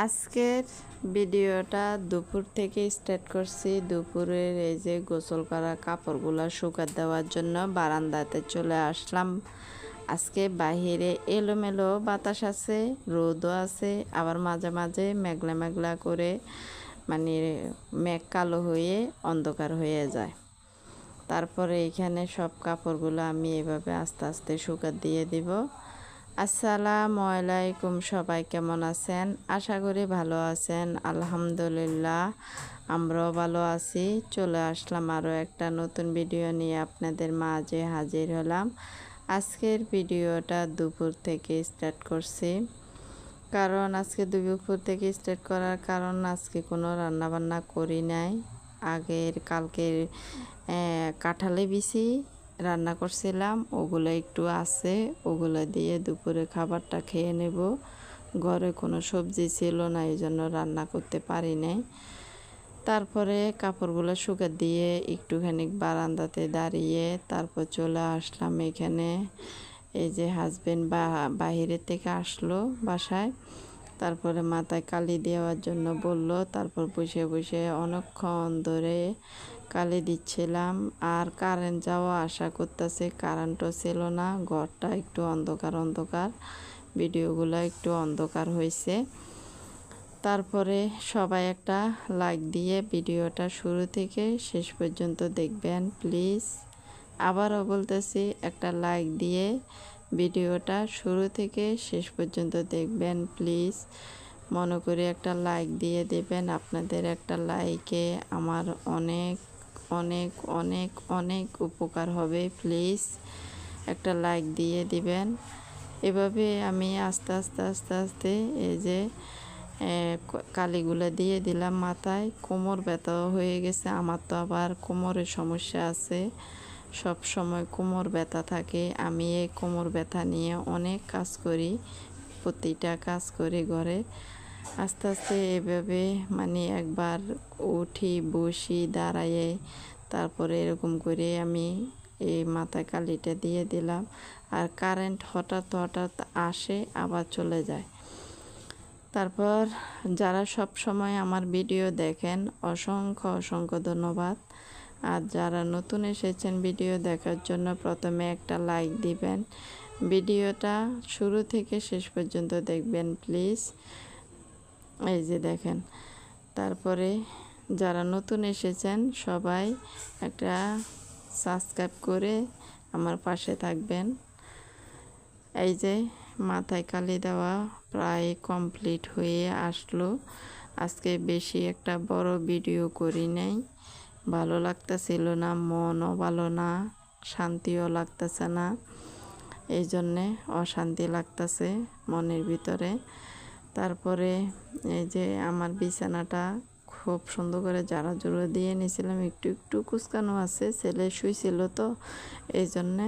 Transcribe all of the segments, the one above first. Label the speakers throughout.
Speaker 1: আজকের ভিডিওটা দুপুর থেকে স্টার্ট করছি। দুপুরের এই যে গোসল করা কাপড়গুলো শুকাতে দেওয়ার জন্য বারান্দাতে চলে আসলাম। আজকে বাহিরে এলোমেলো বাতাস আছে, রোদও আছে, আবার মাঝে মাঝে মেঘলা মেঘলা করে মানে মেঘ কালো হয়ে অন্ধকার হয়ে যায়। তারপরে এখানে সব কাপড়গুলো আমি এভাবে আস্তে আস্তে শুকাতে দিয়ে দিব। আসসালামু আলাইকুম, সবাই কেমন আছেন? আশা করি ভালো আছেন। আলহামদুলিল্লাহ আমরাও ভালো আছি। চলে আসলাম আরও একটা নতুন ভিডিও নিয়ে আপনাদের মাঝে হাজির হলাম। আজকের ভিডিওটা দুপুর থেকে স্টার্ট করছি, কারণ আজকে দুপুর থেকে স্টার্ট করার কারণ আজকে কোনো রান্নাবান্না করি নাই। কালকের কাঁঠালে বিচি রান্না করছিলাম, ওগুলো একটু আছে, ওগুলো দিয়ে দুপুরে খাবারটা খেয়ে নেব। ঘরে কোনো সবজি ছিল না, এই জন্য রান্না করতে পারি নাই। তারপরে কাপড়গুলো শুকা দিয়ে একটুখানি বারান্দাতে দাঁড়িয়ে তারপর চলে আসলাম এখানে। এই যে হাজবেন্ড বাহিরের থেকে আসলো বাসায়, তারপরে মাথায় কালি দেওয়ার জন্য বলল। তারপর বসে বসে অনেকক্ষণ ধরে কালি দিচ্ছিলাম। আর কারেন্ট যাওয়া আশা করতেছে, কারেন্টও ছিল না, ঘরটা একটু অন্ধকার অন্ধকার, ভিডিওগুলো একটু অন্ধকার হয়েছে। তারপরে সবাই একটা লাইক দিয়ে ভিডিওটা শুরু থেকে শেষ পর্যন্ত দেখবেন প্লিজ। আবারও বলতেছি, একটা লাইক দিয়ে ভিডিওটা শুরু থেকে শেষ পর্যন্ত দেখবেন প্লিজ। মনে করে একটা লাইক দিয়ে দেবেন। আপনাদের একটা লাইকে আমার অনেক অনেক অনেক অনেক উপকার হবে। প্লিজ একটা লাইক দিয়ে দিবেন। এভাবে আমি আস্তে আস্তে আস্তে আস্তে এই যে কালিগুলো দিয়ে দিলাম মাথায়। কোমর ব্যথাও হয়ে গেছে আমার, তো আবার কোমরের সমস্যা আছে, সব সময় কোমর ব্যথা থাকে। আমি এই কোমর ব্যথা নিয়ে অনেক কাজ করি, প্রতিটা কাজ করি ঘরে। আস্তে আস্তে এভাবে একবার উঠি, বসি, দাঁড়াইয়ে, তারপরে এরকম করে আমি এই মাথায় কালিটা দিয়ে দিলাম। আর কারেন্ট হঠাৎ হঠাৎ আসে আবার চলে যায়। তারপর যারা সব সময় আমার ভিডিও দেখেন অসংখ্য অসংখ্য ধন্যবাদ। আর যারা নতুন এসেছেন ভিডিও দেখার জন্য প্রথমে একটা লাইক দিবেন। ভিডিওটা শুরু থেকে শেষ পর্যন্ত দেখবেন প্লিজ। এই যে দেখেন, তারপরে যারা নতুন এসেছেন সবাই একটা সাবস্ক্রাইব করে আমার পাশে থাকবেন। এই যে মাথায় কালি দেওয়া প্রায় কমপ্লিট হয়ে আসলো। আজকে বেশি একটা বড় ভিডিও করি নাই, ভালো লাগতেছিল না, মনও ভালো না, শান্তিও লাগতেছে না, এই জন্যে অশান্তি লাগতেছে মনের ভিতরে। তারপরে এই যে আমার বিছানাটা খুব সুন্দর করে ঝাড়া জুড়ে দিয়ে নিয়েছিলাম, একটু একটু কুচকানো আছে, ছেলে শুইছিল তো এই জন্যে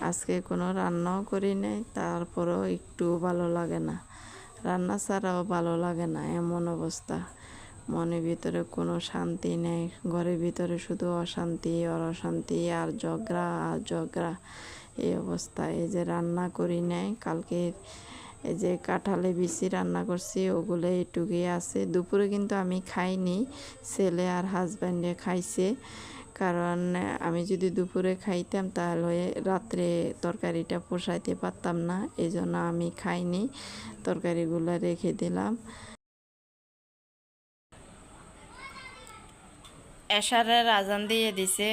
Speaker 1: আজকে কোনো রান্নাও করি নাই। তারপরেও একটু ভালো লাগে না, রান্না ছাড়াও ভালো লাগে না, এমন অবস্থা। মনের ভিতরে কোনো শান্তি নেই, ঘরের ভিতরে শুধু অশান্তি আর অশান্তি আর ঝগড়া আর ঝগড়া, এই অবস্থা। এই যে রান্না করি নাই কালকে, এই যে কাঁঠালে বিচি রান্না করছি, ওগুলো এটুকুই আছে। দুপুরে কিন্তু আমি খাইনি, ছেলে আর হাজব্যান্ডে খাইছে। কারণ আমি যদি দুপুরে খাইতাম তাহলে রাত্রে তরকারিটা পোষাইতে পারতাম না, এই জন্য আমি খাইনি, তরকারিগুলো রেখে দিলাম। এশারের আজান দিয়ে দিছে,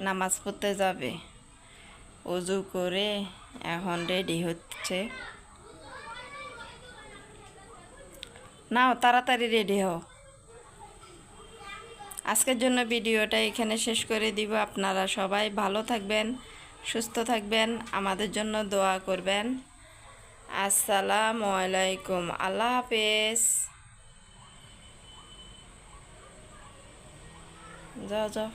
Speaker 1: নামাজ পড়তে যাবে। ওযু করে এখন রেডি হচ্ছে। নাও তাড়াতাড়ি রেডি হও। আজকের জন্য ভিডিওটা এখানে শেষ করে দিব। আপনারা সবাই ভালো থাকবেন, সুস্থ থাকবেন, আমাদের জন্য দোয়া করবেন। আসসালামু আলাইকুম, আল্লাহ হাফেজ। যাও যাও।